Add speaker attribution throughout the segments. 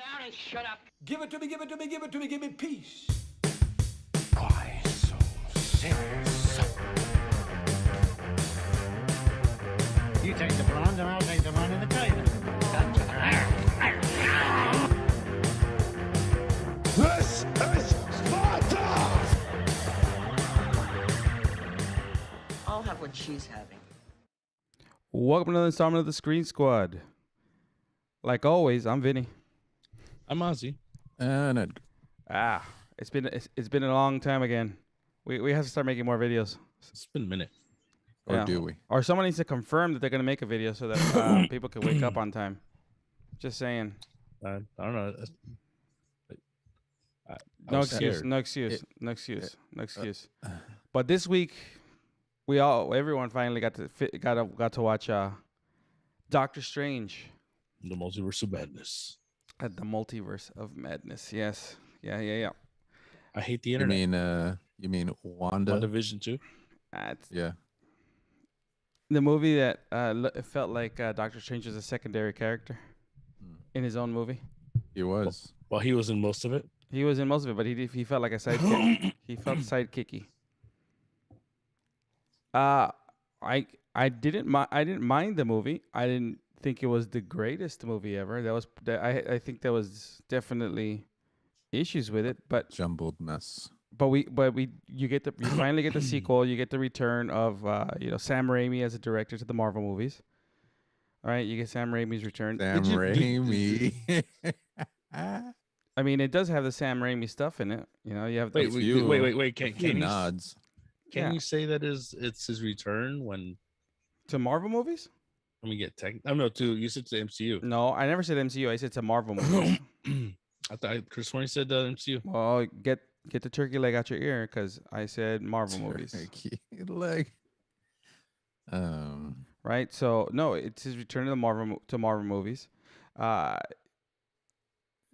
Speaker 1: down and shut up.
Speaker 2: Give it to me, give it to me, give it to me, give me peace.
Speaker 3: Why so serious?
Speaker 4: You take the blonde and I'll take the one in the trailer.
Speaker 3: This is Sparta!
Speaker 1: I'll have what she's having.
Speaker 5: Welcome to another installment of the Screen Squad. Like always, I'm Vinny.
Speaker 6: I'm Ozzy.
Speaker 7: And Edgar.
Speaker 5: It's been a long time again. We have to start making more videos.
Speaker 6: It's been a minute.
Speaker 7: Or do we?
Speaker 5: Or someone needs to confirm that they're gonna make a video so that people can wake up on time. Just saying.
Speaker 6: I don't know.
Speaker 5: No excuse. No excuse. But this week, everyone finally got to watch Doctor Strange.
Speaker 6: The Multiverse of Madness.
Speaker 5: At the Multiverse of Madness. Yes. Yeah.
Speaker 6: I hate the internet.
Speaker 7: You mean Wanda?
Speaker 6: WandaVision too?
Speaker 7: Yeah.
Speaker 5: The movie that it felt like Doctor Strange was a secondary character in his own movie.
Speaker 7: He was.
Speaker 6: Well, he was in most of it.
Speaker 5: He was in most of it, but he felt like a sidekick. He felt sidekicky. I didn't mind the movie. I didn't think it was the greatest movie ever. I think there was definitely issues with it, but
Speaker 7: Jumbled mess.
Speaker 5: you finally get the sequel. You get the return of Sam Raimi as a director to the Marvel movies. All right, you get Sam Raimi's return.
Speaker 7: Sam Raimi.
Speaker 5: I mean, it does have the Sam Raimi stuff in it. You know, you have
Speaker 6: Wait.
Speaker 7: Can
Speaker 6: Can you
Speaker 7: nods?
Speaker 6: Can you say that it's his return when
Speaker 5: to Marvel movies?
Speaker 6: we get tech? I don't know. You said to MCU.
Speaker 5: No, I never said MCU. I said to Marvel movies.
Speaker 6: I thought Chris Warren said MCU.
Speaker 5: Well, get the turkey leg out your ear because I said Marvel movies.
Speaker 7: Turkey leg.
Speaker 5: Right. So no, it's his return to the Marvel movies.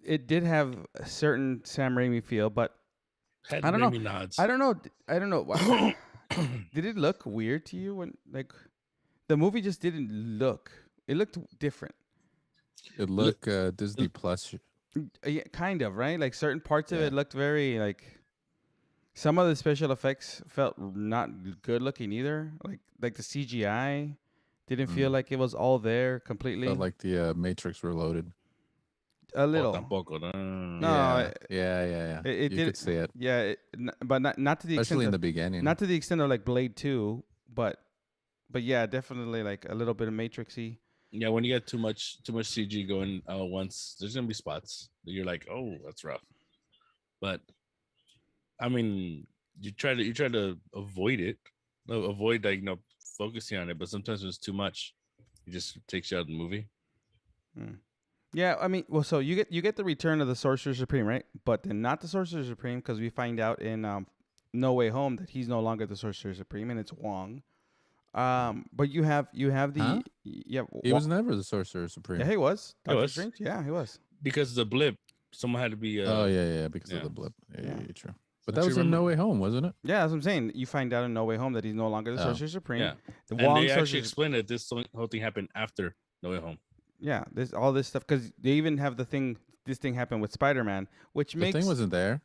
Speaker 5: It did have a certain Sam Raimi feel, but
Speaker 6: Had
Speaker 5: I don't know.
Speaker 6: Raimi Nods.
Speaker 5: I don't know. Did it look weird to you when the movie just didn't look? It looked different.
Speaker 7: It looked Disney Plus.
Speaker 5: Yeah, kind of, right? Like certain parts of it looked very like. Some of the special effects felt not good looking either. Like the CGI didn't feel like it was all there completely.
Speaker 7: Felt like the Matrix Reloaded.
Speaker 5: A little.
Speaker 6: Tampoco, no.
Speaker 5: No.
Speaker 7: Yeah.
Speaker 5: It
Speaker 7: you could see it.
Speaker 5: Yeah, but not to the
Speaker 7: Especially in
Speaker 5: extent
Speaker 7: the beginning.
Speaker 5: not to the extent of like Blade 2, but yeah, definitely like a little bit of Matrixy.
Speaker 6: Yeah, when you get too much CG going once, there's gonna be spots that you're like, oh, that's rough. But I mean, you try to avoid it, avoid focusing on it. But sometimes when it's too much, it just takes you out of the movie.
Speaker 5: Yeah, I mean, well, so you get the return of the Sorcerer Supreme, right? But then not the Sorcerer Supreme because we find out in No Way Home that he's no longer the Sorcerer Supreme and it's Wong. But you have the
Speaker 7: He was never the Sorcerer Supreme.
Speaker 5: Yeah, he was.
Speaker 6: He was.
Speaker 5: Strange? Yeah, he was.
Speaker 6: Because the blip, someone had to be.
Speaker 7: Because of the blip. Yeah, true. But
Speaker 6: Don't
Speaker 7: that
Speaker 6: you
Speaker 7: was in
Speaker 6: remember?
Speaker 7: No Way Home, wasn't it?
Speaker 5: Yeah, that's what I'm saying. You find out in No Way Home that he's no longer the Sorcerer Supreme.
Speaker 6: Yeah,
Speaker 5: The
Speaker 6: and
Speaker 5: Wong
Speaker 6: they
Speaker 5: Sorcerer
Speaker 6: actually explained that this whole thing happened after No Way Home.
Speaker 5: Yeah, there's all this stuff because they even have this thing happened with Spider-Man, which
Speaker 7: The
Speaker 5: makes
Speaker 7: thing wasn't there.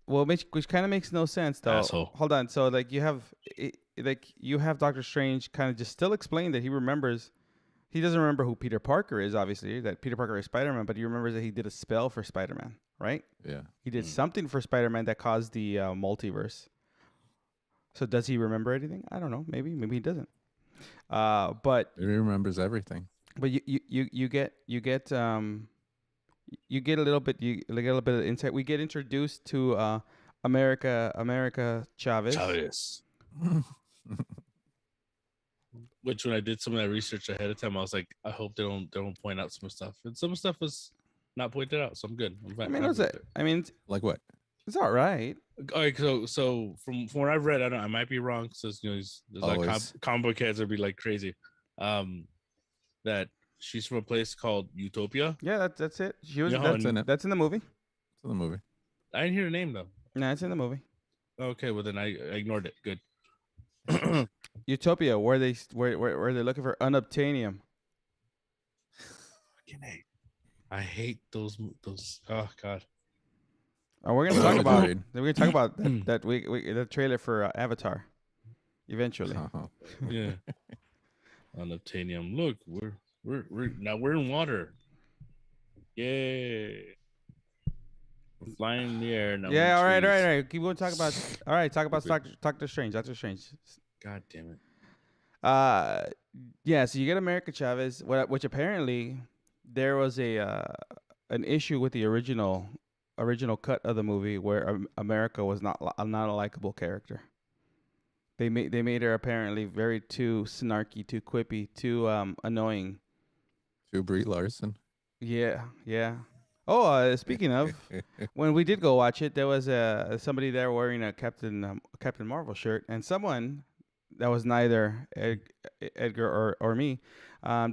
Speaker 5: well, which kind of makes no sense though.
Speaker 6: Asshole.
Speaker 5: Hold on, so you have Doctor Strange kind of just still explain that he doesn't remember who Peter Parker is, obviously that Peter Parker is Spider-Man, but he remembers that he did a spell for Spider-Man, right?
Speaker 7: Yeah.
Speaker 5: He did something for Spider-Man that caused the multiverse. So does he remember anything? I don't know. Maybe he doesn't. But
Speaker 7: He remembers everything.
Speaker 5: But you get a little bit of insight. We get introduced to America Chavez.
Speaker 6: Which when I did some of that research ahead of time, I was like, I hope they don't point out some stuff. And some stuff was not pointed out, so I'm good. I'm fine.
Speaker 5: I mean,
Speaker 7: Like what?
Speaker 5: it's all right.
Speaker 6: All right, so from what I've read, I might be wrong. So there's like
Speaker 7: Always.
Speaker 6: comic book heads would be like crazy. That she's from a place called Utopia.
Speaker 5: Yeah, that's it. She was.
Speaker 6: Yeah,
Speaker 5: That's
Speaker 7: in it.
Speaker 5: That's in the movie.
Speaker 7: It's in the movie.
Speaker 6: I didn't hear the name though.
Speaker 5: No, it's in the movie.
Speaker 6: Okay, well then I ignored it. Good.
Speaker 5: Utopia, where they're looking for unobtainium.
Speaker 6: Fucking A. I hate those. Oh God.
Speaker 5: We're gonna talk about.
Speaker 7: Agreed.
Speaker 5: We're gonna talk about the trailer for Avatar, eventually.
Speaker 7: Uh-huh.
Speaker 6: Yeah. Unobtainium. Look, we're in water. Yay. We're flying in the air now.
Speaker 5: Yeah. All right. Keep going. Talk about. All right. Talk about Doctor Strange. Doctor Strange.
Speaker 6: God damn it.
Speaker 5: Yeah. So you get America Chavez, which apparently there was an issue with the original cut of the movie where America was not a likable character. They made her apparently very too snarky, too quippy, too annoying.
Speaker 7: To Brie Larson.
Speaker 5: Yeah. Oh, speaking of, when we did go watch it, there was somebody there wearing a Captain Marvel shirt, and someone that was neither Edgar or me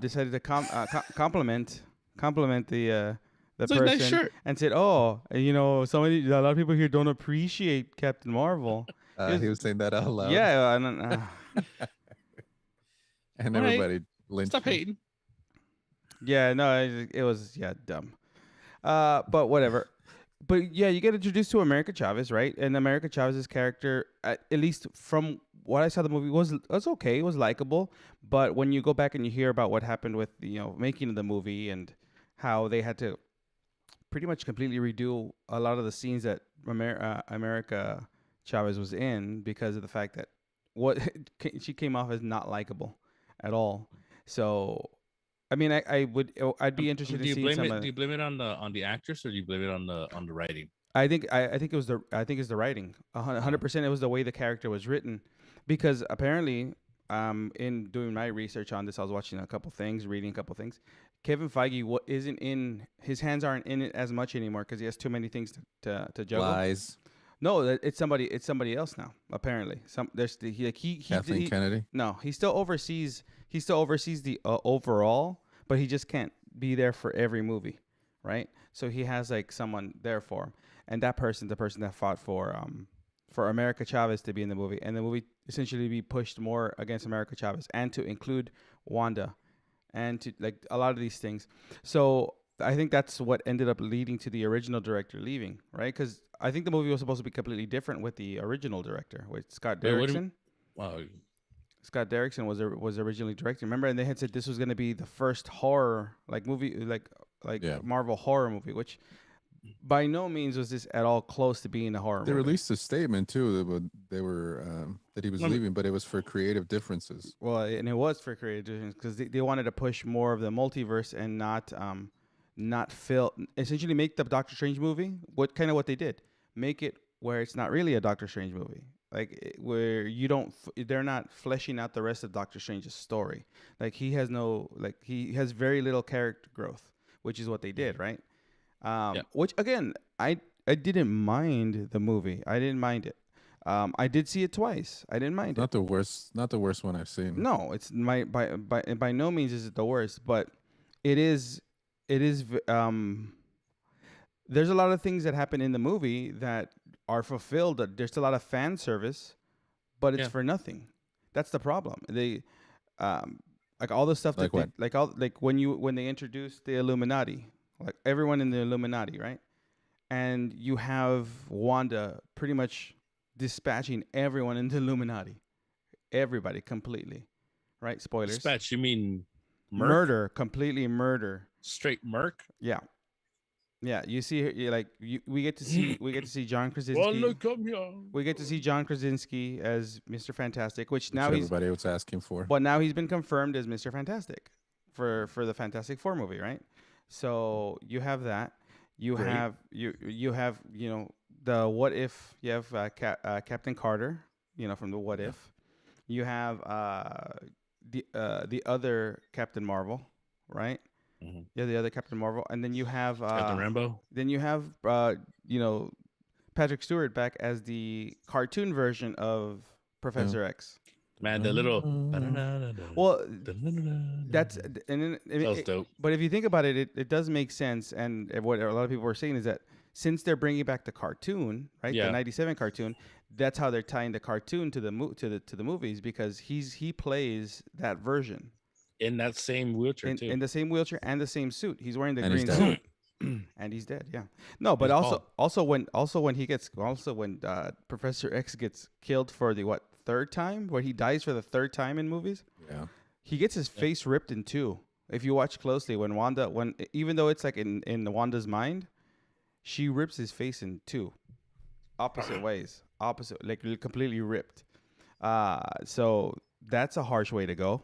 Speaker 5: decided to compliment the
Speaker 6: It's a
Speaker 5: person
Speaker 6: nice shirt.
Speaker 5: and said, "Oh, a lot of people here don't appreciate Captain Marvel."
Speaker 7: He was saying that out loud.
Speaker 5: Yeah,
Speaker 7: And
Speaker 6: All right.
Speaker 7: everybody lynched
Speaker 6: Stop
Speaker 7: him.
Speaker 6: hating.
Speaker 5: yeah, no, it was dumb. But whatever. But yeah, you get introduced to America Chavez, right? And America Chavez's character, at least from what I saw the movie, was okay. It was likable. But when you go back and you hear about what happened with making of the movie and how they had to pretty much completely redo a lot of the scenes that America Chavez was in because of the fact that she came off as not likable at all. So, I mean, I'd be interested in seeing some.
Speaker 6: Do you blame it on the actress or do you blame it on the writing?
Speaker 5: I think it's the writing. 100%. It was the way the character was written, because apparently, in doing my research on this, I was watching a couple things, reading a couple things. Kevin Feige isn't in his hands aren't in it as much anymore because he has too many things to juggle.
Speaker 7: Lies.
Speaker 5: No, it's somebody else now. Apparently,
Speaker 7: Kathleen Kennedy.
Speaker 5: No, he still oversees the overall, but he just can't be there for every movie, right? So he has like someone there for him, and that person, the person that fought for America Chavez to be in the movie, and the movie essentially be pushed more against America Chavez and to include Wanda, and to like a lot of these things. So I think that's what ended up leading to the original director leaving, right? Because I think the movie was supposed to be completely different with the original director, with Scott Derrickson.
Speaker 6: Wow.
Speaker 5: Scott Derrickson was originally directing. Remember, and they had said this was going to be the first horror movie, Marvel horror movie, which by no means was this at all close to being a horror
Speaker 7: They
Speaker 5: movie.
Speaker 7: released a statement too that he was leaving, but it was for creative differences.
Speaker 5: Well, and it was for creative differences because they wanted to push more of the multiverse and not essentially make the Doctor Strange movie what they did. Make it where it's not really a Doctor Strange movie. Where they're not fleshing out the rest of Doctor Strange's story. Like he has very little character growth, which is what they did, right? Which again, I didn't mind the movie. I didn't mind it. I did see it twice. I didn't mind it.
Speaker 7: Not the worst one I've seen.
Speaker 5: No, it's by no means is it the worst, but it is. There's a lot of things that happen in the movie that are fulfilled. There's a lot of fan service, but it's for nothing. That's the problem. They, like all the stuff
Speaker 7: Like what?
Speaker 5: when they introduced the Illuminati, like everyone in the Illuminati, right? And you have Wanda pretty much dispatching everyone in the Illuminati, everybody completely, right? Spoilers.
Speaker 6: Dispatch, you mean
Speaker 5: murder, completely murder.
Speaker 6: Straight murk?
Speaker 5: Yeah. Yeah, you see, we get to see John Krasinski. We get to see John Krasinski as Mr. Fantastic, which now
Speaker 7: everybody was asking for.
Speaker 5: But now he's been confirmed as Mr. Fantastic for the Fantastic Four movie, right? So you have that. You have the What If. You have Captain Carter, from the What If. You have the other Captain Marvel, right?
Speaker 6: Mm-hmm.
Speaker 5: Yeah, the other Captain Marvel, and then you have
Speaker 6: Captain Rambo.
Speaker 5: Then you have Patrick Stewart back as the cartoon version of Professor X.
Speaker 6: Man, the little.
Speaker 5: Well, that's
Speaker 6: dope.
Speaker 5: But if you think about it, it does make sense. And what a lot of people were saying is that since they're bringing back the cartoon, right, the '97 cartoon, that's how they're tying the cartoon to the movies, because he plays that version.
Speaker 6: In that same wheelchair, too.
Speaker 5: In the same wheelchair and the same suit. He's wearing the
Speaker 7: and
Speaker 5: green suit. And he's dead. Yeah. No, but
Speaker 6: He's
Speaker 5: when Professor X gets killed for the third time, where he dies for the third time in movies,
Speaker 7: Yeah.
Speaker 5: he gets his face ripped in two. If you watch closely, even though it's like in Wanda's mind, she rips his face in two, opposite ways, like completely ripped. So that's a harsh way to go.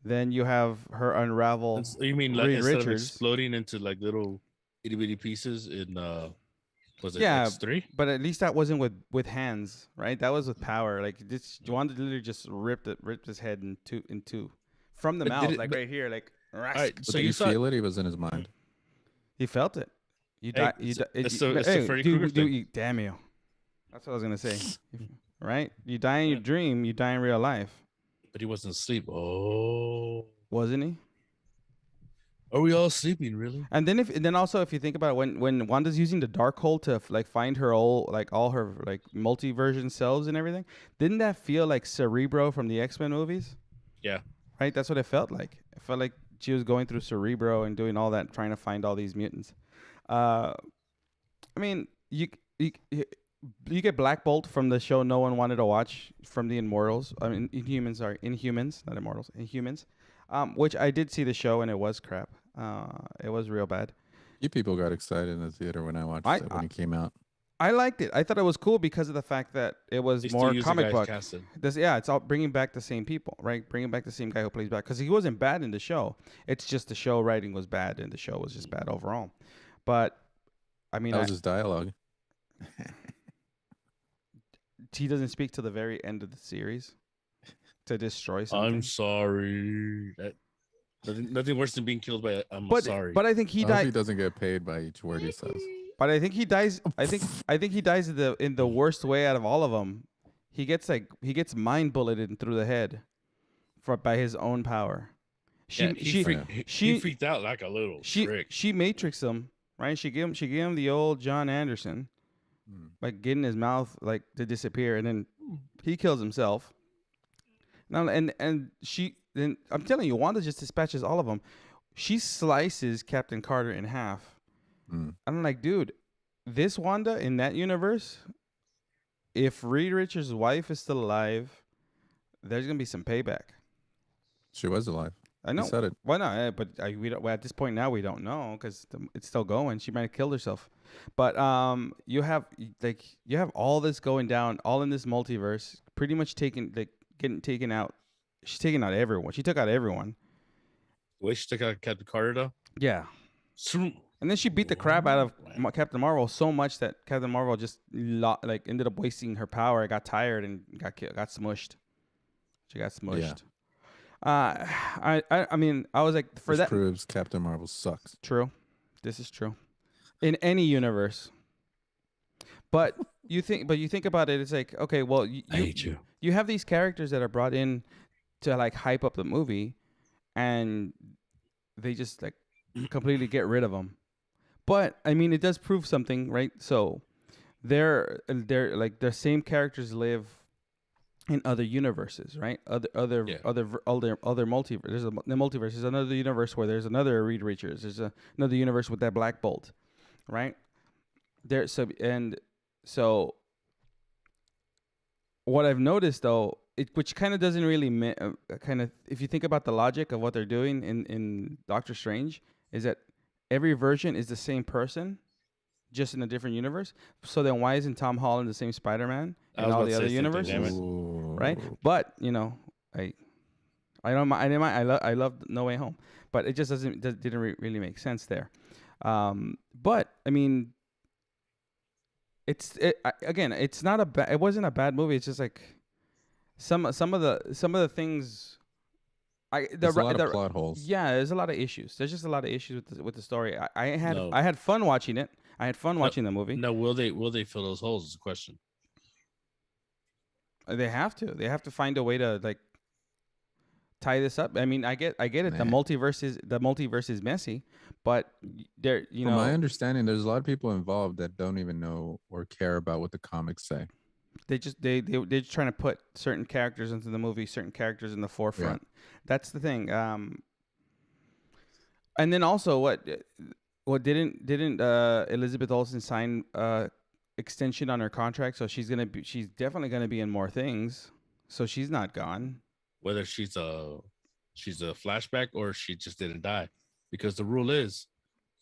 Speaker 5: Then you have her unravel.
Speaker 6: You mean like
Speaker 5: Reed
Speaker 6: instead of
Speaker 5: Richards.
Speaker 6: exploding into like little itty bitty pieces in was it
Speaker 5: Yeah,
Speaker 6: X3?
Speaker 5: but at least that wasn't with hands, right? That was with power. Like this, Wanda literally just ripped his head in two from the
Speaker 6: But
Speaker 5: mouth,
Speaker 6: did it-
Speaker 5: like
Speaker 6: but-
Speaker 5: right here, like.
Speaker 6: All right,
Speaker 7: But
Speaker 6: so
Speaker 7: did
Speaker 6: you
Speaker 7: you
Speaker 6: saw
Speaker 7: feel it? He was in his mind.
Speaker 5: He felt it. You
Speaker 6: Hey,
Speaker 5: die.
Speaker 6: it's the Freddy Krueger thing.
Speaker 5: Damn you. That's what I was gonna say. Right? You die in your dream. You die in real life.
Speaker 6: but he wasn't asleep. Oh,
Speaker 5: Wasn't he?
Speaker 6: are we all sleeping really?
Speaker 5: And then also if you think about it, when Wanda's using the dark hole to like find her all her like multi-version selves and everything, didn't that feel like Cerebro from the X-Men movies?
Speaker 6: Yeah.
Speaker 5: Right? That's what it felt like. It felt like she was going through Cerebro and doing all that, trying to find all these mutants. I mean, you get Black Bolt from the show no one wanted to watch, from the Immortals. I mean, Inhumans, not Immortals, Inhumans. Which I did see the show and it was crap. It was real bad.
Speaker 7: You people got excited in the theater when I watched it when it came out.
Speaker 5: I liked it. I thought it was cool because of the fact that it was
Speaker 6: They still
Speaker 5: more
Speaker 6: use the
Speaker 5: comic
Speaker 6: guys
Speaker 5: book.
Speaker 6: casted.
Speaker 5: It's all bringing back the same people, right? Bringing back the same guy who plays back, because he wasn't bad in the show. It's just the show writing was bad and the show was just bad overall. But I mean,
Speaker 7: That was his dialogue.
Speaker 5: he doesn't speak to the very end of the series to destroy something.
Speaker 6: I'm sorry. Nothing worse than being killed by I'm
Speaker 5: but
Speaker 6: sorry.
Speaker 5: but I think he
Speaker 7: I hope he
Speaker 5: died.
Speaker 7: doesn't get paid by each word he says.
Speaker 5: But I think he dies. I think he dies in the worst way out of all of them. He gets mind bulleted through the head, by his own power.
Speaker 6: He freaked out like a little trick.
Speaker 5: She matrixed him, right? She gave him the old John Anderson, like getting his mouth like to disappear, and then he kills himself. Now and then I'm telling you, Wanda just dispatches all of them. She slices Captain Carter in half. I'm like, dude, this Wanda in that universe, if Reed Richards' wife is still alive, there's gonna be some payback.
Speaker 7: She was alive.
Speaker 5: I know.
Speaker 7: He said it.
Speaker 5: Why not? But we don't. Well, at this point now, we don't know because it's still going. She might have killed herself. But you have all this going down, all in this multiverse, pretty much getting taken out. She's taking out everyone. She took out everyone.
Speaker 6: The way she took out Captain Carter though.
Speaker 5: Yeah.
Speaker 6: Swoop.
Speaker 5: And then she beat the crap out of Captain Marvel so much that Captain Marvel just ended up wasting her power. Got tired and got smushed. She got smushed. Yeah. I mean, I was like, for
Speaker 7: This
Speaker 5: that
Speaker 7: proves Captain Marvel sucks.
Speaker 5: True. This is true. In any universe. But you think about it, it's like, okay, well,
Speaker 6: I hate you.
Speaker 5: You have these characters that are brought in to like hype up the movie, and they just like completely get rid of them. But I mean, it does prove something, right? So they're like the same characters live in other universes, right? Other multiverse. There's the multiverse. There's another universe where there's another Reed Richards. There's another universe with that Black Bolt, right? So what I've noticed though, which kind of doesn't really if you think about the logic of what they're doing in Doctor Strange, is that every version is the same person, just in a different universe. So then why isn't Tom Holland the same Spider-Man in all the other universes? Right? But, I don't mind. I love No Way Home, but it just didn't really make sense there. But I mean, it's not it wasn't a bad movie. It's just like some of the things.
Speaker 7: There's a lot of plot holes.
Speaker 5: Yeah, there's a lot of issues. There's just a lot of issues with the story. I had fun watching it. I had fun watching the movie.
Speaker 6: No, will they fill those holes? Is the question.
Speaker 5: They have to. They have to find a way to like tie this up. I mean, I get it.
Speaker 7: Man.
Speaker 5: The multiverse is messy, but there,
Speaker 7: From my understanding, there's a lot of people involved that don't even know or care about what the comics say.
Speaker 5: they're just trying to put certain characters into the movie, certain characters in the forefront. Yeah. That's the thing. And then also Well, didn't Elizabeth Olsen sign extension on her contract? So she's definitely gonna be in more things. So she's not gone.
Speaker 6: Whether she's a flashback or she just didn't die, because the rule is,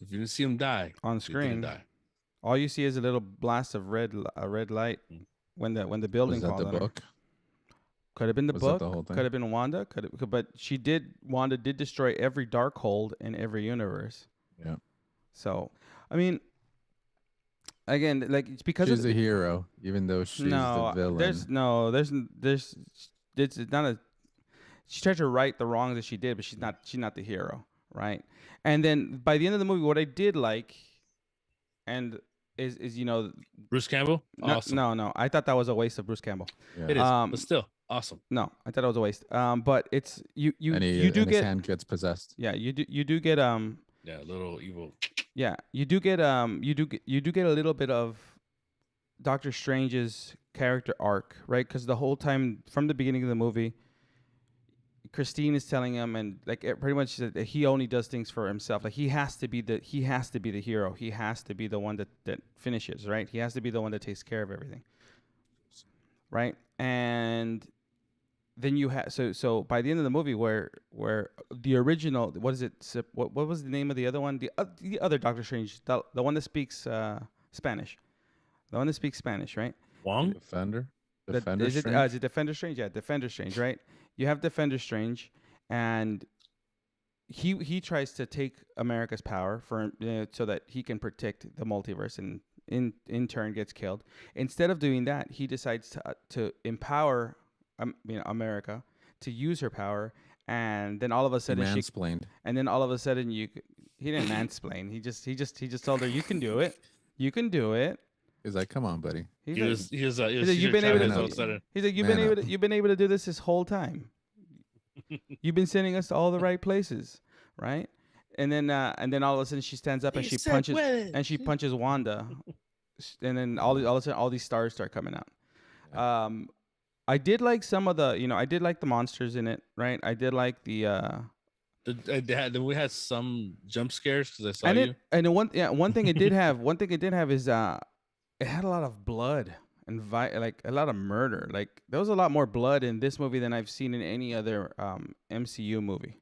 Speaker 6: if you didn't see him die
Speaker 5: On
Speaker 6: they
Speaker 5: screen.
Speaker 6: didn't die.
Speaker 5: All you see is a little blast of red light when the building
Speaker 7: Was that
Speaker 5: falls
Speaker 7: the
Speaker 5: on her.
Speaker 7: book?
Speaker 5: Could have been the
Speaker 7: Was that
Speaker 5: book.
Speaker 7: the whole thing?
Speaker 5: Could have been Wanda. But Wanda did destroy every Darkhold in every universe.
Speaker 7: Yeah.
Speaker 5: So, I mean, again, like it's because
Speaker 7: She's a hero, even though she's the villain.
Speaker 5: it's not a. She tried to right the wrongs that she did, but she's not the hero, right? And then by the end of the movie, what I did like, and is
Speaker 6: Bruce Campbell, awesome.
Speaker 5: no, I thought that was a waste of Bruce Campbell.
Speaker 7: Yeah.
Speaker 6: It is, but still awesome.
Speaker 5: No, I thought it was a waste. But it's you do
Speaker 7: His
Speaker 5: get
Speaker 7: hand gets possessed.
Speaker 5: yeah you do get
Speaker 6: Yeah, little evil.
Speaker 5: yeah you do get a little bit of Doctor Strange's character arc, right? Because the whole time from the beginning of the movie, Christine is telling him, and like pretty much that he only does things for himself. Like he has to be the hero. He has to be the one that finishes, right? He has to be the one that takes care of everything, right? And then you have so by the end of the movie, where the original, what is it? What was the name of the other one? The other Doctor Strange, the one that speaks Spanish, the one that speaks Spanish, right?
Speaker 6: Wong?
Speaker 7: Defender
Speaker 5: Is
Speaker 7: Strange?
Speaker 5: it Defender Strange? Yeah, Defender Strange, right? You have Defender Strange, and he tries to take America's power for so that he can protect the multiverse, and in turn gets killed. Instead of doing that, he decides to empower America to use her power, and then all of a sudden he didn't mansplain. He just told her, you can do it.
Speaker 7: He's like, come on, buddy.
Speaker 5: He's like, you've been able to do this whole time. You've been sending us to all the right places, right? And then all of a sudden she stands up and she punches Wanda, and then all of a sudden all these stars start coming out. I did like some of the, I did like the monsters in it, right? I did like the.
Speaker 6: We had some jump scares because I saw
Speaker 5: and
Speaker 6: you.
Speaker 5: One thing it did have is it had a lot of blood and like a lot of murder. Like there was a lot more blood in this movie than I've seen in any other MCU movie.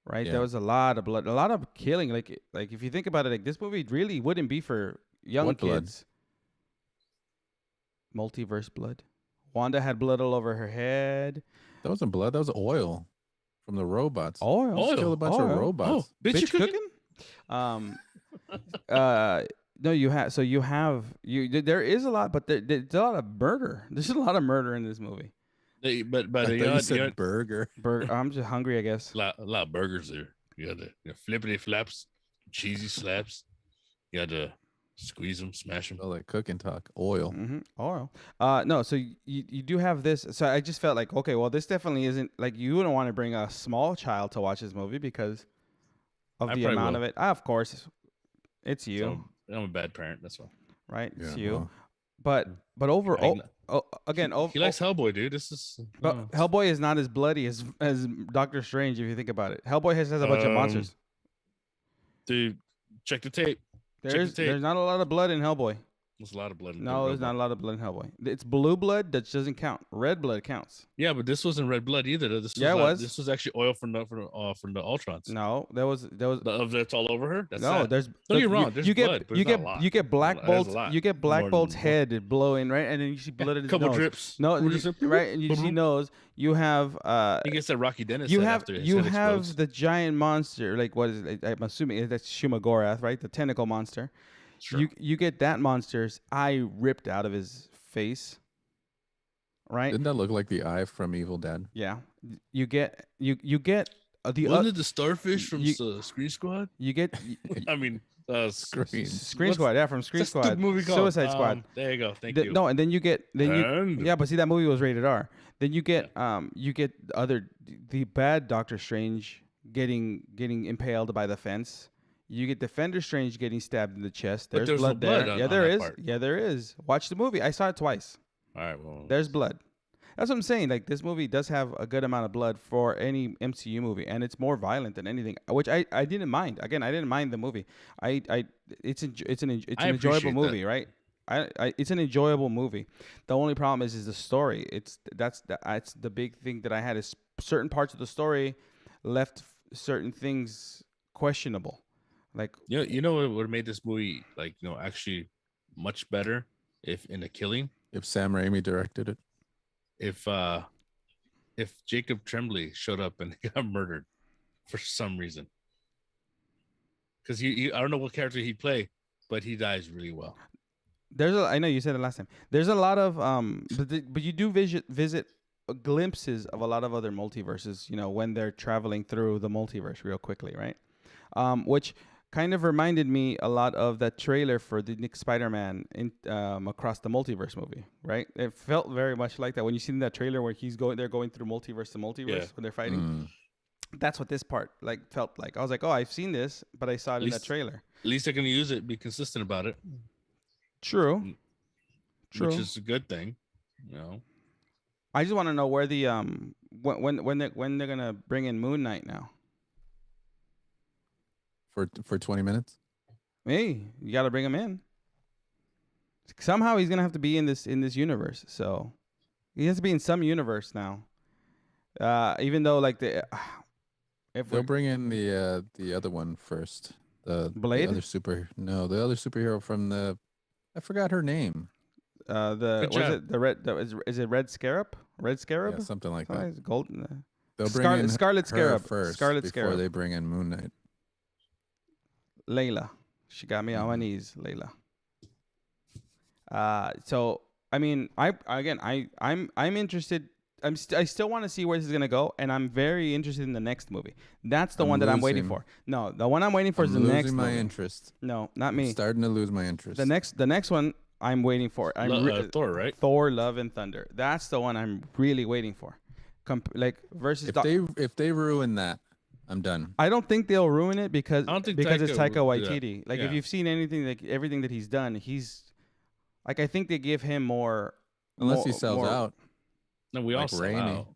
Speaker 5: Right?
Speaker 7: Yeah.
Speaker 5: There was a lot of blood, a lot of killing. Like if you think about it, like this movie really wouldn't be for young kids. Blood? Multiverse blood. Wanda had blood all over her head.
Speaker 7: That wasn't blood. That was oil from the robots.
Speaker 5: Oil.
Speaker 7: Killed a bunch of robots.
Speaker 6: Oh, bitch, you cooking?
Speaker 5: No, there is a lot, but there's a lot of murder. There's a lot of murder in this movie.
Speaker 6: But
Speaker 7: I
Speaker 6: you
Speaker 7: thought
Speaker 6: know,
Speaker 7: you said burger.
Speaker 5: I'm just hungry, I guess.
Speaker 6: a lot of burgers there. You got the flippity flaps, cheesy slaps. You got to squeeze them, smash them.
Speaker 7: Oh, like cooking talk. Oil.
Speaker 5: Mm-hmm. Oil. No, so you do have this. So I just felt like, okay, well, this definitely isn't like you wouldn't want to bring a small child to watch this movie because of the amount of it. Of course, it's you.
Speaker 6: So, I'm a bad parent. That's why.
Speaker 5: Right?
Speaker 7: Yeah,
Speaker 5: It's you.
Speaker 7: well.
Speaker 5: But overall, again,
Speaker 6: he likes Hellboy, dude. This is.
Speaker 5: But Hellboy is not as bloody as Doctor Strange, if you think about it. Hellboy has a bunch of monsters.
Speaker 6: Dude, check the tape.
Speaker 5: There's not a lot of blood in Hellboy.
Speaker 6: There's a lot of blood.
Speaker 5: No, there's not a lot of blood in Hellboy. It's blue blood that doesn't count. Red blood counts.
Speaker 6: Yeah, but this wasn't red blood either. This was
Speaker 5: Yeah, it was.
Speaker 6: This was actually oil from the Ultrons.
Speaker 5: No, there was.
Speaker 6: That's all over her. That's
Speaker 5: No,
Speaker 6: sad.
Speaker 5: there's.
Speaker 6: Don't get me wrong. There's blood, but
Speaker 5: you
Speaker 6: it's not a lot.
Speaker 5: get Black
Speaker 6: There's a
Speaker 5: Bolt's.
Speaker 6: lot.
Speaker 5: You get Black
Speaker 6: More
Speaker 5: Bolt's
Speaker 6: than-
Speaker 5: head blowing, right, and then you see blood in his
Speaker 6: Couple
Speaker 5: nose.
Speaker 6: drips.
Speaker 5: No,
Speaker 6: Couple drips.
Speaker 5: right, and you see nose. You have.
Speaker 6: He gets that Rocky Dennis.
Speaker 5: You
Speaker 6: head
Speaker 5: have
Speaker 6: after his
Speaker 5: you
Speaker 6: head
Speaker 5: have
Speaker 6: explodes.
Speaker 5: the giant monster. Like what is it? I'm assuming that's Shumagorath, right? The tentacle monster.
Speaker 6: Sure.
Speaker 5: You get that monster's eye ripped out of his face. Right?
Speaker 7: Didn't that look like the eye from Evil Dead?
Speaker 5: Yeah. You get the
Speaker 6: Wasn't it the starfish from
Speaker 5: you-
Speaker 6: Screen Squad?
Speaker 5: you get
Speaker 6: I mean,
Speaker 5: Screen Squad, yeah, from Screen
Speaker 6: What's the
Speaker 5: Squad.
Speaker 6: movie called?
Speaker 5: Suicide Squad.
Speaker 6: There you go. Thank you.
Speaker 5: No, and then you get
Speaker 6: And-
Speaker 5: yeah, but see that movie was rated R. Then you get the bad Doctor Strange getting impaled by the fence. You get Defender Strange getting stabbed in the chest.
Speaker 6: But
Speaker 5: There's
Speaker 6: there's no
Speaker 5: blood there.
Speaker 6: blood on
Speaker 5: Yeah, there
Speaker 6: that
Speaker 5: is.
Speaker 6: part.
Speaker 5: Yeah, there is. Watch the movie. I saw it twice.
Speaker 6: All right. Well,
Speaker 5: There's blood. That's what I'm saying. Like this movie does have a good amount of blood for any MCU movie, and it's more violent than anything, which I didn't mind. Again, I didn't mind the movie. It's an
Speaker 6: I
Speaker 5: enjoyable
Speaker 6: appreciate
Speaker 5: movie, right? It's an enjoyable movie. The only problem is the story. That's the big thing that I had is certain parts of the story left certain things questionable. Like
Speaker 6: You know what would have made this movie like actually much better if in a killing
Speaker 7: If Sam Raimi directed it,
Speaker 6: if Jacob Tremblay showed up and got murdered for some reason, because he I don't know what character he'd play, but he dies really well.
Speaker 5: I know you said it last time. There's a lot of but you do visit glimpses of a lot of other multiverses. When they're traveling through the multiverse real quickly, right? Which kind of reminded me a lot of that trailer for the Nick Spider-Man in Across the Multiverse movie, right? It felt very much like that when you see that trailer where they're going through multiverse to multiverse when they're fighting. That's what this part felt like. I was like, oh, I've seen this, but I saw it in that trailer.
Speaker 6: At least they're gonna use it, be consistent about it.
Speaker 5: True.
Speaker 6: Which is a good thing,
Speaker 5: I just want to know where the when they're gonna bring in Moon Knight now.
Speaker 7: for 20 minutes.
Speaker 5: Hey, you got to bring him in. Somehow he's gonna have to be in this universe. So he has to be in some universe now. Even though if
Speaker 7: They'll bring in the other one first. The
Speaker 5: Blade?
Speaker 7: The other superhero from I forgot her name.
Speaker 5: Is it Red Scarab? Red Scarab?
Speaker 7: Yeah, something like that.
Speaker 5: It's golden.
Speaker 7: They'll bring in
Speaker 5: Scarlet
Speaker 7: her
Speaker 5: Scarab
Speaker 7: first
Speaker 5: Scarlet
Speaker 7: before
Speaker 5: Scarab.
Speaker 7: they bring in Moon Knight.
Speaker 5: Layla, she got me on my knees, Layla. So I mean, I'm interested. I still want to see where this is gonna go, and I'm very interested in the next movie. That's the one that I'm waiting for. No, the one I'm waiting for is the next.
Speaker 7: Losing my
Speaker 5: movie.
Speaker 7: interest.
Speaker 5: No, not me.
Speaker 7: I'm starting to lose my interest.
Speaker 5: The next one I'm waiting for.
Speaker 6: Thor, right?
Speaker 5: Thor: Love and Thunder. That's the one I'm really waiting for. Versus.
Speaker 7: If they ruin that, I'm done.
Speaker 5: I don't think they'll ruin it because it's Taika
Speaker 6: would do
Speaker 5: Waititi.
Speaker 6: that.
Speaker 5: If you've seen anything, everything that he's done, I think they give him more.
Speaker 7: Unless he sells out.
Speaker 6: No, we all
Speaker 7: like
Speaker 6: sell
Speaker 7: Rami.
Speaker 6: out.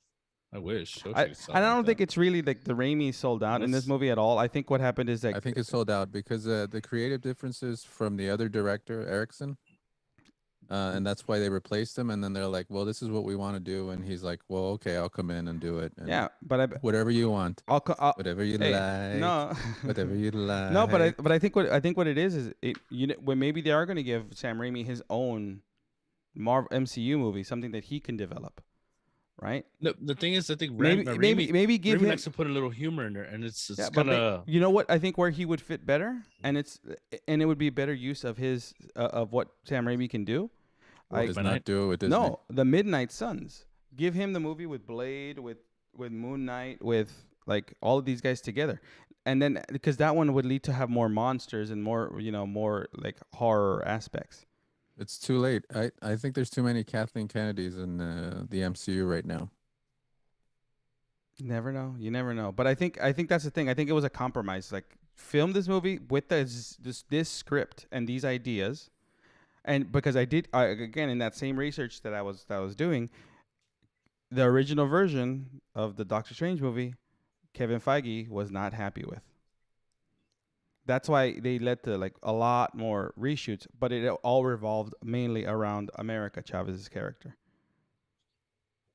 Speaker 6: I wish.
Speaker 5: I don't think it's really like the Rami sold out in this movie at all. I think what happened is
Speaker 7: I think it sold out because the creative differences from the other director, Erickson, and that's why they replaced him. And then they're like, "Well, this is what we want to do," and he's like, "Well, okay, I'll come in and do it." And
Speaker 5: yeah, but
Speaker 7: whatever you want, whatever you like,
Speaker 5: no,
Speaker 7: whatever you like.
Speaker 5: No, but I think what it is when maybe they are going to give Sam Raimi his own Marvel MCU movie, something that he can develop. Right.
Speaker 6: No, the thing is, I think
Speaker 5: maybe give
Speaker 6: Rami
Speaker 5: him
Speaker 6: likes to put a little humor in there, and it's
Speaker 5: kind of. You know what? I think where he would fit better, and it would be better use of his of what Sam Raimi can do.
Speaker 7: Does not do it with Disney.
Speaker 5: No, the Midnight Suns. Give him the movie with Blade, with Moon Knight, with all of these guys together, and then because that one would lead to have more monsters and more more horror aspects.
Speaker 7: It's too late. I think there's too many Kathleen Kennedys in the MCU right now.
Speaker 5: You never know. But I think that's the thing. I think it was a compromise. Film this movie with this script and these ideas, and because again in that same research that I was doing, the original version of the Doctor Strange movie, Kevin Feige was not happy with. That's why they led to a lot more reshoots, but it all revolved mainly around America Chavez's character.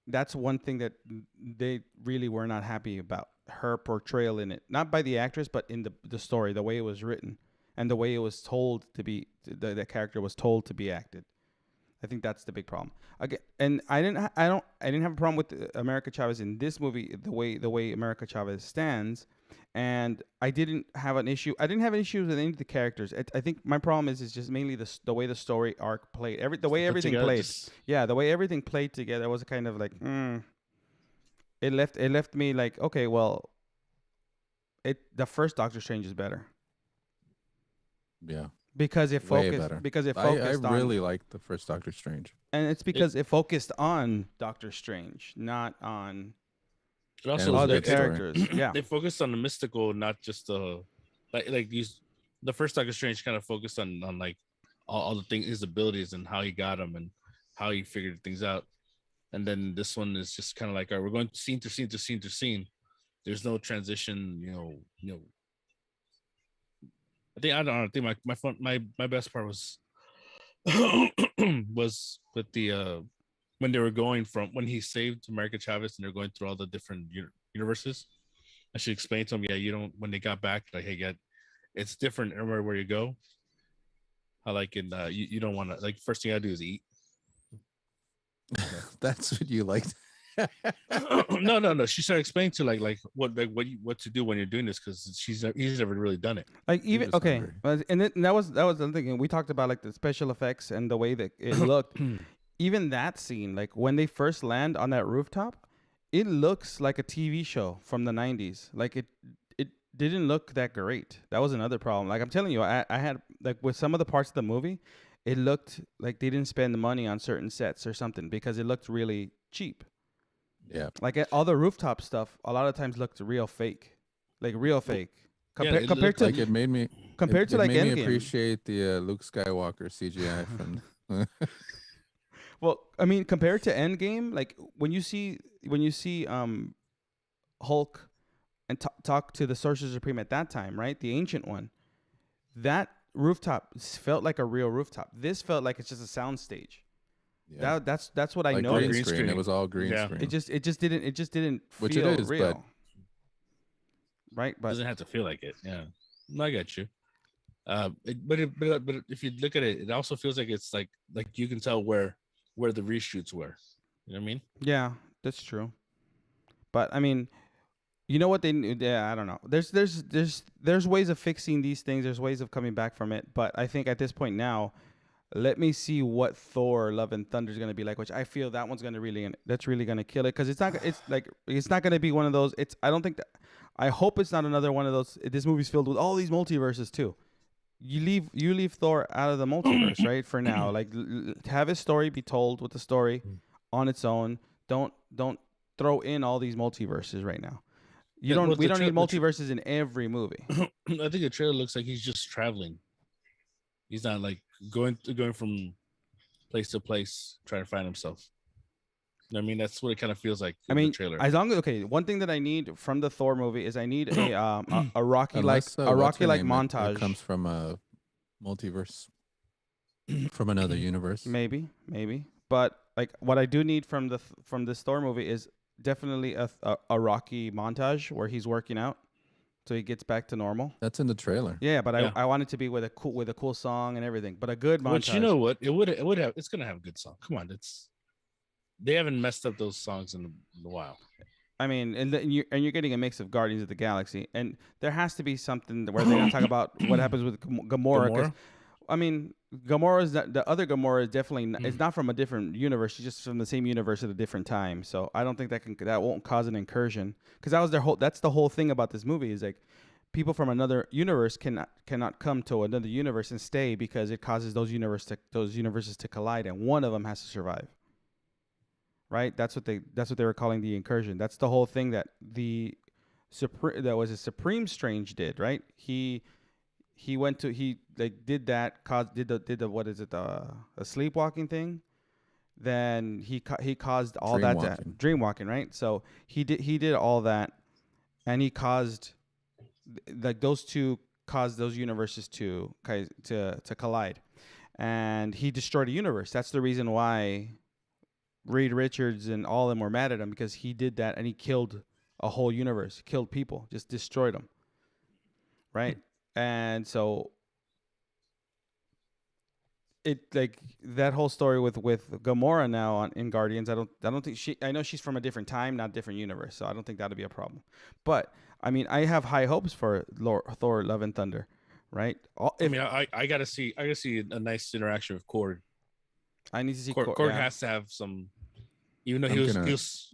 Speaker 5: That's one thing that they really were not happy about, her portrayal in it. Not by the actress, but in the story, the way it was written and the way it was told to be, the character was told to be acted. I think that's the big problem. Again, and I didn't have a problem with America Chavez in this movie, the way America Chavez stands. And I didn't have an issue. I didn't have an issue with any of the characters. I think my problem is just mainly the way the story arc played. The way everything played. Yeah, the way everything played together was kind of It left me okay, well, the first Doctor Strange is better.
Speaker 7: Yeah.
Speaker 5: Because it focused.
Speaker 7: Better.
Speaker 5: Because it focused.
Speaker 7: I really liked the first Doctor Strange.
Speaker 5: And it's because it focused on Doctor Strange, not on.
Speaker 6: It also
Speaker 5: other characters. Yeah,
Speaker 6: they focused on the mystical, not just the the first Doctor Strange kind of focused on all the things, his abilities and how he got them and how he figured things out. and then this one is just kind of like, all right, we're going scene to scene to scene to scene. There's no transition, I don't know. I think my best part was was with the when they were going from when he saved America Chavez and they're going through all the different universes. I should explain to him, yeah, you don't when they got back, like, hey, it's different everywhere where you go. I like in you don't want to like first thing I do is eat.
Speaker 7: That's what you liked.
Speaker 6: No. She started explaining to what to do when you're doing this because he's never really done it.
Speaker 5: Like
Speaker 7: He
Speaker 5: even
Speaker 7: was
Speaker 5: okay,
Speaker 7: hungry.
Speaker 5: and that was the other thing. We talked about like the special effects and the way that it looked. Even that scene, like when they first land on that rooftop, it looks like a TV show from the 90s. Like it didn't look that great. That was another problem. Like I'm telling you, I had like with some of the parts of the movie, it looked like they didn't spend the money on certain sets or something because it looked really cheap.
Speaker 7: Yeah.
Speaker 5: Like all the rooftop stuff, a lot of times looked real fake, like real fake.
Speaker 6: it
Speaker 5: Compared
Speaker 6: looked
Speaker 5: to
Speaker 7: Like it made me
Speaker 5: compared to
Speaker 7: it
Speaker 5: like
Speaker 7: made me
Speaker 5: Endgame.
Speaker 7: appreciate the Luke Skywalker CGI from
Speaker 5: Well, I mean, compared to Endgame, like when you see Hulk and talk to the Sorcerer Supreme at that time, right? The ancient one, that rooftop felt like a real rooftop. This felt like it's just a sound stage.
Speaker 7: yeah.
Speaker 5: That's what I
Speaker 7: Like
Speaker 5: noticed.
Speaker 7: green screen. It
Speaker 6: screen.
Speaker 7: was all green
Speaker 6: Yeah.
Speaker 7: screen.
Speaker 5: It just didn't
Speaker 7: Which it
Speaker 5: feel
Speaker 7: is,
Speaker 5: real.
Speaker 7: but-
Speaker 5: Right, but
Speaker 6: Doesn't have to feel like it. Yeah, no, I get you. But if you look at it, it also feels like it's like you can tell where the reshoots were. You know what I mean?
Speaker 5: yeah, that's true. But I mean, you know what yeah, I don't know. There's ways of fixing these things. There's ways of coming back from it. But I think at this point now, let me see what Thor: Love and Thunder is going to be like, which I feel that one's going to that's really going to kill it because it's not going to be one of those. I hope it's not another one of those. This movie's filled with all these multiverses too. You leave Thor out of the multiverse, right? For now, like have his story be told with the story on its own. Don't throw in all these multiverses right now. We don't need multiverses in every movie.
Speaker 6: I think the trailer looks like he's just traveling. He's not like going from place to place trying to find himself. You know what I mean? That's what it kind of feels like in the trailer.
Speaker 5: As long as one thing that I need from the Thor movie is I need a Rocky
Speaker 7: Unless,
Speaker 5: like
Speaker 7: what's her name? It
Speaker 5: montage.
Speaker 7: comes from a multiverse, from another universe.
Speaker 5: Maybe, but like what I do need from this Thor movie is definitely a Rocky montage where he's working out, so he gets back to normal.
Speaker 7: That's in the trailer.
Speaker 5: Yeah, but
Speaker 6: Yeah.
Speaker 5: I want it to be with a cool song and everything, but a good montage.
Speaker 6: But you know what? It would have. It's gonna have a good song. Come on, they haven't messed up those songs in a while.
Speaker 5: I mean, and you're getting a mix of Guardians of the Galaxy, and there has to be something where they're gonna talk about what happens with Gamora. 'Cause, I mean, the other Gamora is definitely it's not from a different universe. She's just from the same universe at a different time. So I don't think that won't cause an incursion because that's the whole thing about this movie is like people from another universe cannot come to another universe and stay because it causes those universes to collide and one of them has to survive. Right? That's what they were calling the incursion. That's the whole thing that Supreme Strange did, right? He did that, did the what is it, a sleepwalking thing. Then he caused all that dreamwalking, right? So he did all that, and he caused like those two caused those universes to collide, and he destroyed a universe. That's the reason why Reed Richards and all of them were mad at him because he did that and he killed a whole universe, killed people, just destroyed them, right? And so it like that whole story with Gamora now in Guardians. I don't think I know she's from a different time, not a different universe, so I don't think that'll be a problem. But I mean, I have high hopes for Thor: Love and Thunder, right?
Speaker 6: I gotta see a nice interaction with Korg.
Speaker 5: I need to see
Speaker 6: Korg has to have some, even though he was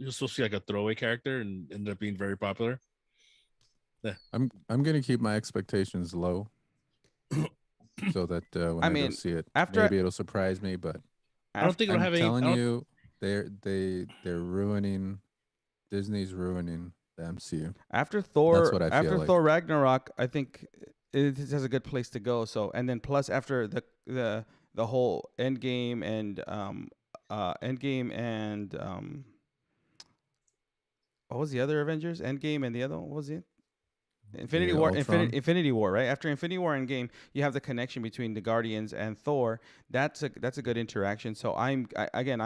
Speaker 6: supposed to be like a throwaway character and ended up being very popular. Yeah.
Speaker 7: I'm gonna keep my expectations low, so that when I go see it, maybe it'll surprise me. But
Speaker 6: I don't think it'll have any.
Speaker 7: I'm telling you, they're ruining. Disney's ruining the MCU.
Speaker 5: After Thor,
Speaker 7: That's what I feel like.
Speaker 5: Thor Ragnarok, I think it has a good place to go. So and then plus after the whole Endgame and Endgame and what was the other Avengers? Endgame and the other one, what was it? Infinity
Speaker 7: Yeah,
Speaker 5: War,
Speaker 7: Ultron.
Speaker 5: Infinity War, right? After Infinity War and Game, you have the connection between the Guardians and Thor. That's a good interaction. So I'm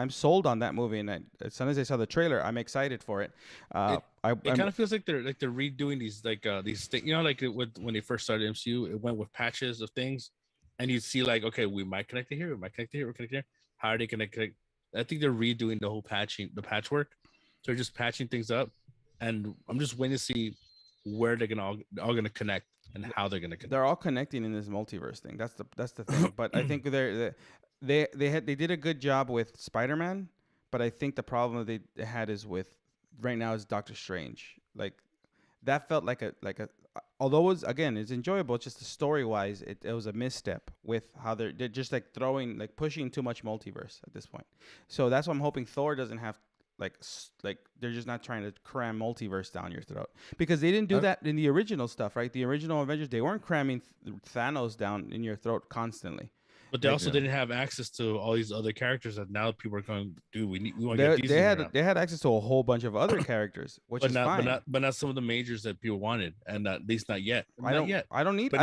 Speaker 5: sold on that movie, and as soon as I saw the trailer, I'm excited for it.
Speaker 6: It kind of feels like they're redoing these these things. You know, like when they first started MCU, it went with patches of things, and you see like, okay, we might connect it here, we might connect it here, we connect it here. How are they gonna connect? I think they're redoing the whole patchwork. So they're just patching things up, and I'm just waiting to see where they're all gonna connect and how they're gonna connect.
Speaker 5: They're all connecting in this multiverse thing. That's the thing. But I think they did a good job with Spider-Man, but I think the problem that they had is with right now is Doctor Strange. Like that felt like a although it's enjoyable, it's just story wise it was a misstep with how they're just like pushing too much multiverse at this point. So that's why I'm hoping Thor doesn't have like they're just not trying to cram multiverse down your throat, because they didn't do that in the original stuff, right? The original Avengers, they weren't cramming Thanos down in your throat constantly.
Speaker 6: But they also didn't have access to all these other characters that now people are going, dude, we want to get these.
Speaker 5: They had access to a whole bunch of other characters, which is fine.
Speaker 6: But not some of the majors that people wanted, and at least not yet.
Speaker 5: I don't need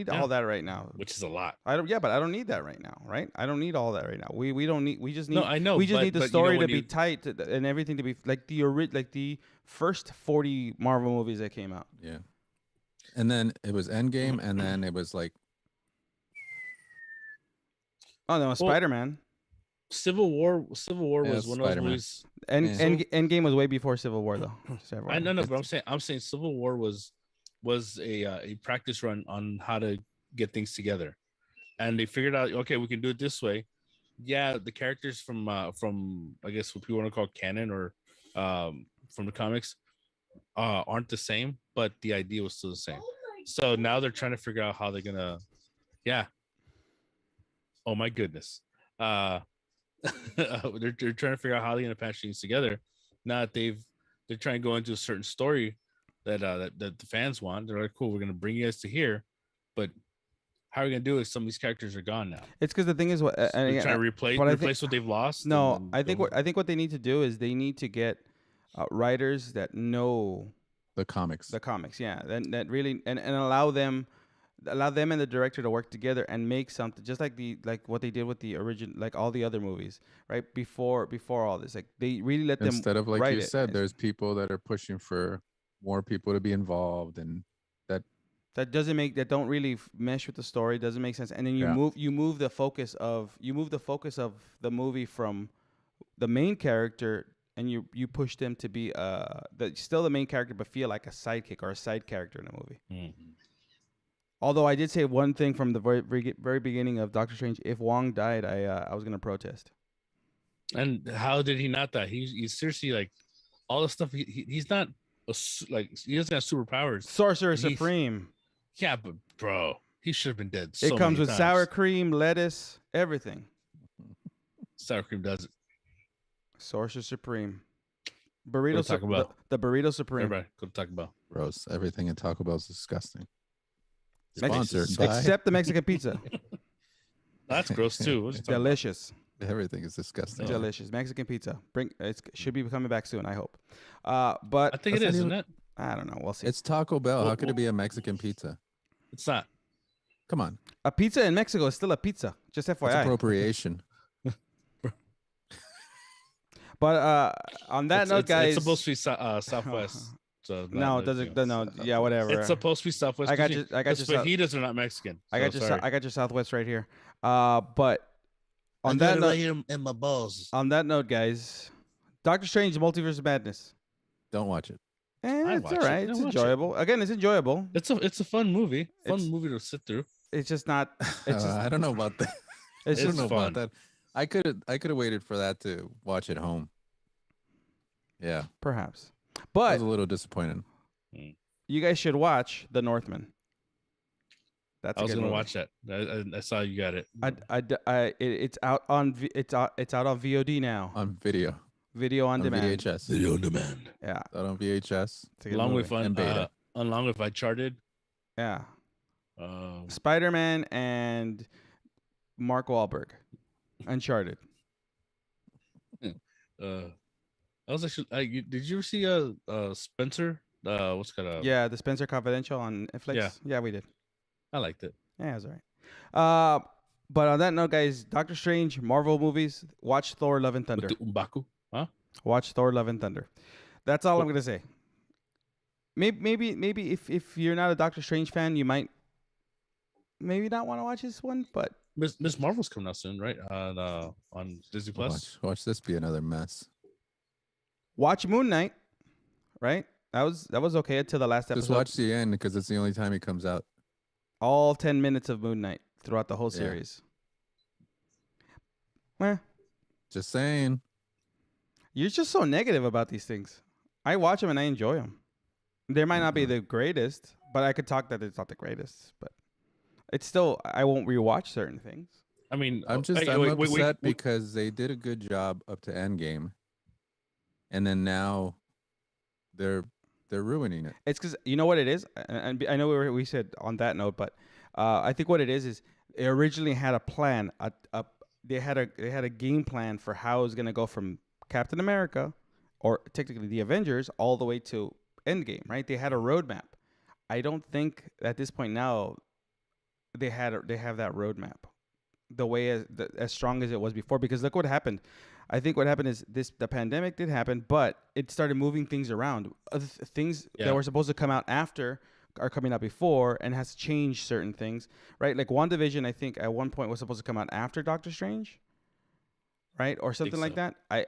Speaker 5: all that right now.
Speaker 6: Which is a lot.
Speaker 5: But I don't need that right now, right? I don't need all that right now. We don't need. We just need.
Speaker 6: No, I know.
Speaker 5: We just need the story to be tight and everything to be like the first 40 Marvel movies that came out.
Speaker 7: Yeah. And then it was Endgame, and then it was like,
Speaker 5: oh no, Spider-Man.
Speaker 6: Civil War was one of those movies.
Speaker 5: Endgame was way before Civil War, though.
Speaker 6: I know, but I'm saying Civil War was a practice run on how to get things together, and they figured out, okay, we can do it this way. Yeah, the characters from I guess what people want to call canon or from the comics aren't the same, but the idea was still the same. So now they're trying to figure out how they're gonna, oh my goodness, they're trying to figure out how they're gonna patch things together. Now that they're trying to go into a certain story that the fans want. They're like, cool, we're gonna bring you guys to here, but how are we gonna do it if some of these characters are gone now?
Speaker 5: It's because the thing is, they're
Speaker 6: trying to replace what they've lost.
Speaker 5: No, I think what they need to do is they need to get writers that know
Speaker 7: the comics.
Speaker 5: Yeah, that really and allow them and the director to work together and make something just like what they did with the original, like all the other movies, right? Before all this, like they really let them
Speaker 7: instead of, like you said,
Speaker 5: it.
Speaker 7: There's people that are pushing for more people to be involved, and
Speaker 5: that don't really mesh with the story, doesn't make sense. And then you move the focus of the movie from the main character, and you push them to be still the main character, but feel like a sidekick or a side character in a movie. Mm-hmm. Although I did say one thing from the very beginning of Doctor Strange: if Wong died, I was gonna protest.
Speaker 6: And how did he not die? He's seriously like all the stuff. He's not he doesn't have superpowers.
Speaker 5: Sorcerer Supreme.
Speaker 6: Yeah, but bro, he should have been dead.
Speaker 5: It comes with sour cream, lettuce, everything.
Speaker 6: Sour cream does it.
Speaker 5: Sorcerer Supreme. Burrito Taco Bell. The Burrito Supreme.
Speaker 6: Everybody, go to Taco Bell.
Speaker 7: Gross. Everything in Taco Bell is disgusting.
Speaker 5: Sponsored except the Mexican pizza.
Speaker 6: That's gross too.
Speaker 5: It's delicious.
Speaker 7: Everything is disgusting.
Speaker 5: Delicious Mexican pizza. It should be coming back soon, I hope. But
Speaker 6: I think it is, isn't it?
Speaker 5: I don't know. We'll see.
Speaker 7: It's Taco Bell. How could it be a Mexican pizza?
Speaker 6: It's not.
Speaker 7: Come on.
Speaker 5: A pizza in Mexico is still a pizza. Just FYI.
Speaker 7: That's appropriation.
Speaker 5: But on that note, guys,
Speaker 6: it's supposed to be Southwest. So
Speaker 5: no, it doesn't. No, yeah, whatever.
Speaker 6: It's supposed to be Southwest.
Speaker 5: I got your
Speaker 6: fajitas are not Mexican.
Speaker 5: I got your Southwest right here. But on that note,
Speaker 6: right here in my balls.
Speaker 5: On that note, guys, Doctor Strange: Multiverse of Madness.
Speaker 7: Don't watch it.
Speaker 5: It's all right. It's enjoyable. Again, it's enjoyable.
Speaker 6: It's a fun movie. Movie to sit through.
Speaker 5: It's just not. It's just,
Speaker 7: I don't know about that.
Speaker 5: It's just
Speaker 7: fun. About that. I could have waited for that to watch at home. Yeah,
Speaker 5: perhaps. But
Speaker 7: I was a little disappointed.
Speaker 5: You guys should watch The Northman.
Speaker 6: I was gonna watch that. I saw you got it.
Speaker 5: It's out on VOD now.
Speaker 7: On video.
Speaker 5: Video on demand.
Speaker 7: VHS.
Speaker 6: Video on demand.
Speaker 5: Yeah.
Speaker 7: It's out on VHS.
Speaker 6: Along with Uncharted.
Speaker 5: Yeah. Spider-Man and Mark Wahlberg, Uncharted.
Speaker 6: I was actually. Did you ever see Spencer? What's it called?
Speaker 5: Yeah, the Spencer Confidential on Netflix. Yeah, we did.
Speaker 6: I liked it.
Speaker 5: Yeah, it was all right. But on that note, guys, Doctor Strange, Marvel movies, watch Thor: Love and Thunder.
Speaker 6: With the Umbaku, huh?
Speaker 5: Watch Thor: Love and Thunder. That's all I'm gonna say. Maybe if you're not a Doctor Strange fan, you might maybe not want to watch this one. But
Speaker 6: Miss Marvel's coming out soon, right? On Disney Plus.
Speaker 7: Watch this be another mess.
Speaker 5: watch Moon Knight. Right? That was okay until the last episode.
Speaker 7: Just watch the end because it's the only time he comes out.
Speaker 5: All 10 minutes of Moon Knight throughout the whole
Speaker 7: Yeah.
Speaker 5: series. Well,
Speaker 7: Just saying.
Speaker 5: you're just so negative about these things. I watch them and I enjoy them. They might not be the greatest, but I could talk that it's not the greatest. But it's still, I won't rewatch certain things.
Speaker 6: I mean,
Speaker 7: I'm upset because they did a good job up to Endgame, and then now they're ruining it.
Speaker 5: It's because you know what it is, and I know we said on that note, but I think what it is they originally had a plan. They had a game plan for how it was gonna go from Captain America, or technically the Avengers, all the way to Endgame. Right? They had a roadmap. I don't think at this point now they have that roadmap the way as strong as it was before. Because look what happened. I think what happened is the pandemic did happen, but it started moving things around. Other things that were supposed to come out after are coming out before, and has changed certain things, right? Like WandaVision, I think at one point was supposed to come out after Doctor Strange, right, or something like that. I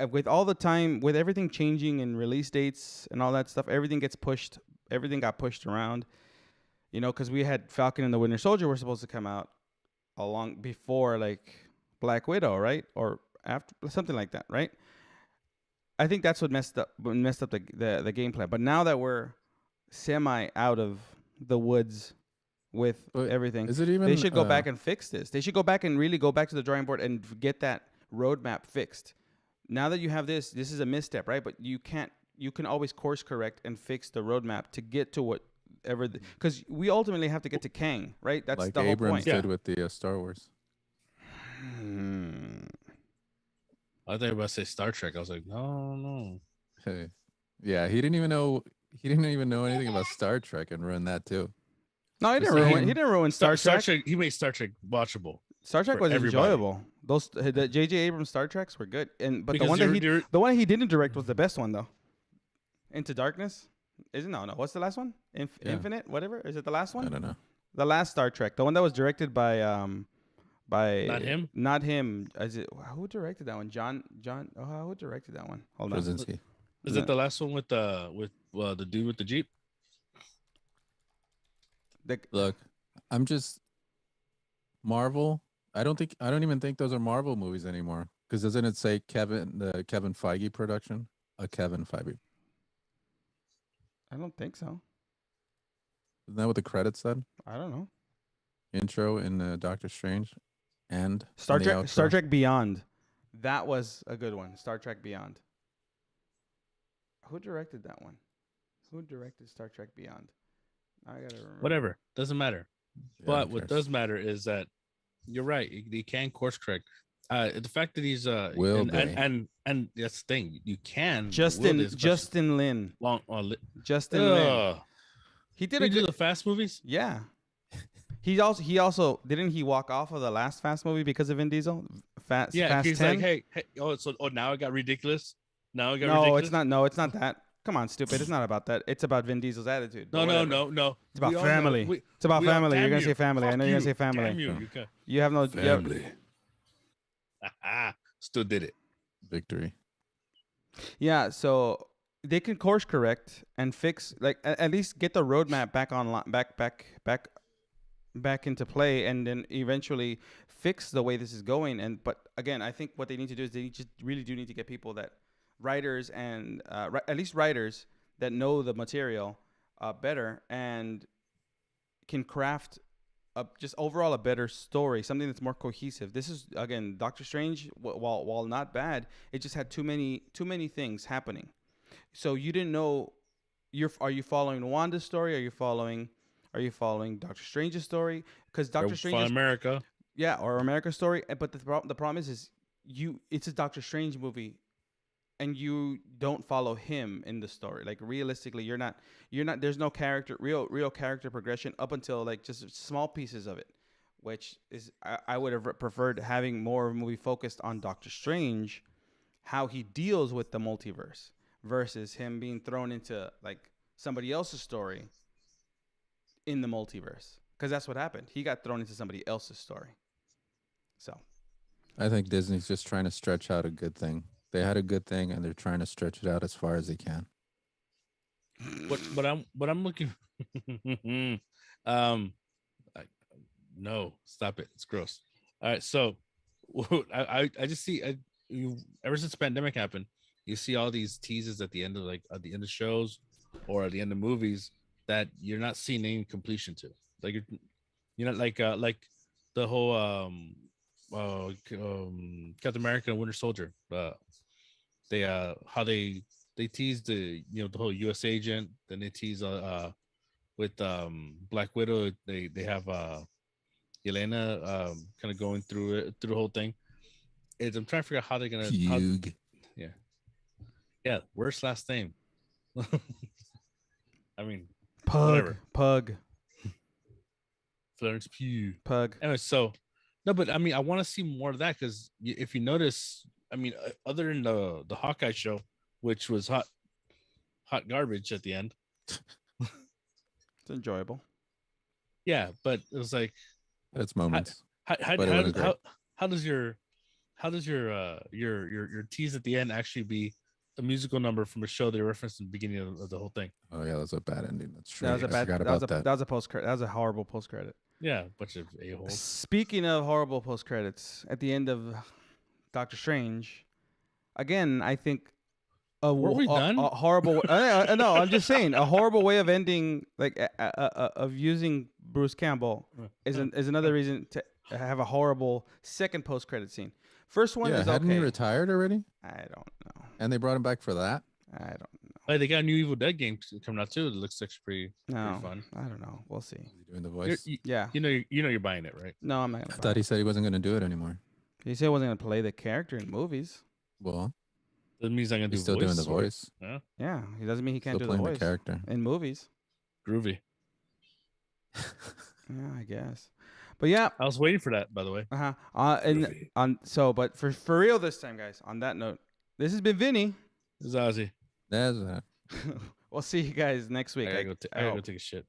Speaker 5: with all the time, with everything changing and release dates and all that stuff, everything got pushed around, because we had Falcon and the Winter Soldier were supposed to come out along before like Black Widow, right, or after, something like that, right? I think that's what messed up the game plan. But now that we're semi out of the woods with everything,
Speaker 7: Is it even?
Speaker 5: They should go back and fix this. They should go back and really go back to the drawing board and get that roadmap fixed. Now that you have this is a misstep, right? But you can always course correct and fix the roadmap to get to whatever, because we ultimately have to get to Kang, right? That's
Speaker 7: like
Speaker 5: the whole
Speaker 7: Abrams
Speaker 5: point.
Speaker 7: did with the Star Wars.
Speaker 6: I thought you were about to say Star Trek. I was like, no.
Speaker 7: Hey, yeah, he didn't even know anything about Star Trek and ruined that too.
Speaker 5: No, he didn't ruin Star Trek.
Speaker 6: He made Star Trek watchable.
Speaker 5: Star Trek was
Speaker 6: everybody.
Speaker 5: enjoyable. The J.J. Abrams Star Treks were good, but
Speaker 6: Because
Speaker 5: the one he didn't direct was the best one though. Into Darkness, no. What's the last one? Infinite, whatever. Is it the last one?
Speaker 7: I don't know.
Speaker 5: The last Star Trek, the one that was directed by
Speaker 6: Not him.
Speaker 5: Is it who directed that one? John. Who directed that one? Hold on.
Speaker 7: Krasinski.
Speaker 6: Is it the last one with the dude with the Jeep?
Speaker 7: Look, I'm just Marvel. I don't even think those are Marvel movies anymore. Because doesn't it say the Kevin Feige production? A Kevin Feige.
Speaker 5: I don't think so.
Speaker 7: Isn't that what the credits said?
Speaker 5: I don't know.
Speaker 7: Intro in Doctor Strange and
Speaker 5: Star
Speaker 7: in the
Speaker 5: Trek.
Speaker 7: outro.
Speaker 5: Star Trek Beyond. That was a good one. Star Trek Beyond. Who directed that one? Who directed Star Trek Beyond? I gotta remember.
Speaker 6: Whatever, doesn't matter.
Speaker 7: Yeah,
Speaker 6: But
Speaker 7: who
Speaker 6: what
Speaker 7: cares?
Speaker 6: does matter is that you're right. He can course correct. The fact that he's
Speaker 7: Will
Speaker 6: and,
Speaker 7: they?
Speaker 6: and that's the thing. You can
Speaker 5: Justin Lin. Justin Lin. He did
Speaker 6: Did he do the Fast movies?
Speaker 5: Yeah. He also didn't he walk off of the last Fast movie because of Vin Diesel? Fast
Speaker 6: He's
Speaker 5: 10?
Speaker 6: like, hey, now it got ridiculous. Now it got
Speaker 5: No,
Speaker 6: ridiculous.
Speaker 5: it's not. No, it's not that. Come on, stupid. It's not about that. It's about Vin Diesel's attitude.
Speaker 6: No.
Speaker 5: It's about
Speaker 6: We all
Speaker 5: family.
Speaker 6: know-
Speaker 5: It's about
Speaker 6: we all-
Speaker 5: family. You're
Speaker 6: damn
Speaker 5: gonna
Speaker 6: you.
Speaker 5: say family. I
Speaker 6: Fuck
Speaker 5: know you're gonna
Speaker 6: you.
Speaker 5: say family.
Speaker 6: Damn you. You can-
Speaker 5: You have no
Speaker 3: Family.
Speaker 6: Still did it.
Speaker 7: Victory.
Speaker 5: Yeah, so they can course correct and fix, like at least get the roadmap back online, back into play, and then eventually fix the way this is going. But again, I think what they need to do is they just really do need to get people writers and at least writers that know the material better and can craft just overall a better story, something that's more cohesive. This is, again, Doctor Strange, while not bad, it just had too many things happening. So you didn't know, are you following Wanda's story? Are you following Doctor Strange's story? Because Doctor Strange,
Speaker 6: America.
Speaker 5: Yeah, or America Story. But the problem is it's a Doctor Strange movie, and you don't follow him in the story. Like realistically, you're not. There's no real character progression up until like just small pieces of it, which is I would have preferred having more of a movie focused on Doctor Strange, how he deals with the multiverse versus him being thrown into like somebody else's story in the multiverse. Because that's what happened. He got thrown into somebody else's story. So
Speaker 7: I think Disney's just trying to stretch out a good thing. They had a good thing, and they're trying to stretch it out as far as they can.
Speaker 6: But I'm looking. No, stop it. It's gross. All right, so I just see ever since the pandemic happened, you see all these teases at the end of shows or at the end of movies that you're not seeing any completion to. Like like the whole Captain America and Winter Soldier. They how they teased the the whole U.S. agent, then they tease with Black Widow. They have Yelena kind of going through the whole thing. I'm trying to figure out how they're gonna yeah, worst last name. I mean,
Speaker 5: Pug.
Speaker 6: Florence Pugh.
Speaker 5: Pug.
Speaker 6: Anyway, so no, but I mean, I want to see more of that because if you notice, I mean, other than the Hawkeye show, which was hot garbage at the end.
Speaker 5: It's enjoyable.
Speaker 6: Yeah, but it was like
Speaker 7: it's moments.
Speaker 6: How does your tease at the end actually be a musical number from a show they referenced in the beginning of the whole thing?
Speaker 7: Oh yeah, that's a bad ending. That's true.
Speaker 5: That was a post credit. That was a horrible post credit.
Speaker 6: Yeah, a bunch of a-holes.
Speaker 5: Speaking of horrible post credits, at the end of Doctor Strange, again, I think
Speaker 6: were we done?
Speaker 5: A horrible. No, I'm just saying a horrible way of ending, like of using Bruce Campbell is another reason to have a horrible second post credit scene. First one is okay.
Speaker 7: Hadn't he retired already?
Speaker 5: I don't know.
Speaker 7: And they brought him back for that?
Speaker 5: I don't know.
Speaker 6: Hey, they got a new Evil Dead game coming out too. It looks pretty fun.
Speaker 5: I don't know. We'll see.
Speaker 7: Is he doing the voice?
Speaker 5: Yeah.
Speaker 6: You're buying it, right?
Speaker 5: No, I'm not gonna.
Speaker 7: I thought he said he wasn't going to do it anymore.
Speaker 5: He said he wasn't gonna play the character in movies.
Speaker 7: Well,
Speaker 6: that means I'm gonna do.
Speaker 7: He's still doing the voice.
Speaker 6: Yeah.
Speaker 5: Yeah, he doesn't mean he can't
Speaker 7: Still
Speaker 5: do the
Speaker 7: playing
Speaker 5: voice
Speaker 7: the character
Speaker 5: in movies.
Speaker 6: Groovy.
Speaker 5: Yeah, I guess. But yeah,
Speaker 6: I was waiting for that, by the way.
Speaker 5: But for real this time, guys. On that note, this has been Vinny.
Speaker 6: This is Ozzy.
Speaker 7: That's that.
Speaker 5: We'll see you guys next week.
Speaker 6: I gotta go take a shit.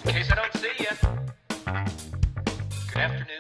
Speaker 1: In case I don't see you. Good afternoon.